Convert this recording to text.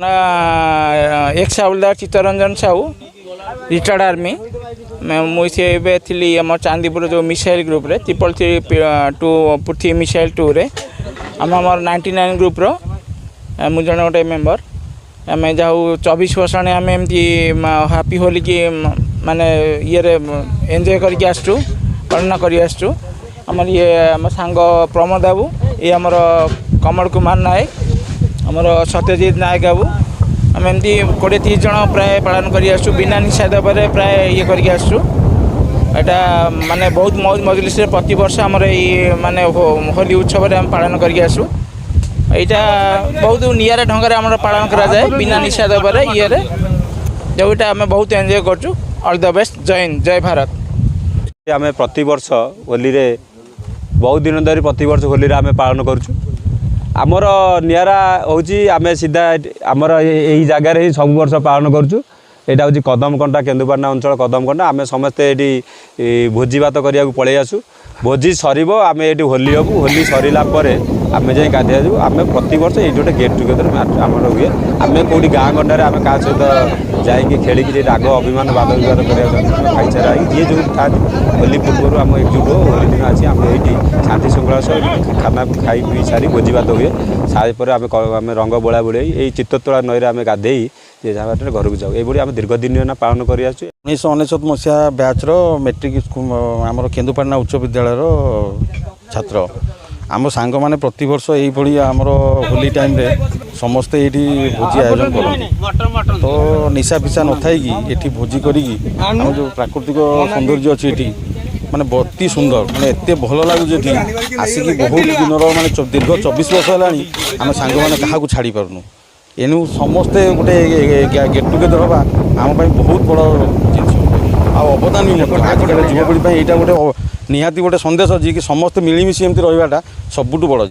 X हावलदार Chittaranjan Sahu retired army मुझे थी आम चांदीपुर जो मिसाइल ग्रुप रे 332 पृथ्वी मिसाइल 2 रे आम 99 ग्रुप रो मुझे जन गोटे मेम्बर आम जाऊ 24 वर्ष आम एमती हापी होली की माने ये एंजॉय करके आसचु पालन कर आसचु आमर ये आम सांग प्रमोद बाबू ये आमर कमल कुमार नायक आमर सत्यजित नायक बाबू आम एमती 20-30 जन प्राय पालन कर बिना निषेध पर प्राय ये करके आसचु एटा माने बहुत मौज मजलिस प्रति वर्ष आमर ये माने होली उत्सव आम पालन करके आसू यहाँ बहुत निरा ढंग आम पालन कराए बिना निषेध पर ये जोटा आम बहुत एंजॉय करचु। All the best. जय हिंद जय भारत। आम प्रति वर्ष होली रे बहुत दिन धरी प्रति वर्ष होली रे आम पालन करुचु आमर निरा हूँ आम सीधा आमर यही जगार ही सब वर्ष पालन करुचु यहाँ हूँ कदमकंटा केन्दुपाटना अंचल कदमकंटा आम समस्ते ये भोजी भात करने पलि आसू भोजी सर आम ये होली हबू होली सरला आम जाए गाधिया जाऊ आम प्रति वर्ष ये गोटे गेट टुगेदर आम हुए आम कौटी गाँ गंडार आम क्या सहित जाकि खेलिकी राग अभिमान वाद विवाद कर भाईचारा ये जो था होली पूर्व आम एकजुट हो होली दिन आज आम ये शांति श्रृंखला सह खाना खाई पी सारी भोजी भात हुए सारे आम रंग बोला बोले ये चित्ततोला नई आम गाधे ये जहाँ घर को जाऊ ये आम दीर्घ दिन पालन कर 1999 मसीहा बैच मेट्रिक आम केन्दुपाटना उच्च विद्यालय छात्र आम सांग मैंने प्रति वर्ष यही आमर होली टाइम रे समस्ते ये भोजी आयोजन करते तो निशा फिशा न थी ये भोजी करी जो प्राकृतिक सौंदर्य अच्छी ये माने अति सुंदर माने एत भल लगुच आसिक बहुत दिन माने दीर्घ 24 वर्ष है आम सांग मैंने क्या छाड़ी पार्नु एनु समस्ते गोटे गेट टुगेदर हवा आम बहुत बड़ जिन अवदान भी आजिकल युवपीढ़ी यहाँ गोटे निहाती गोटे संदेश जी कि समस्त मिलमिशी एमती रहा सबुठ बड़।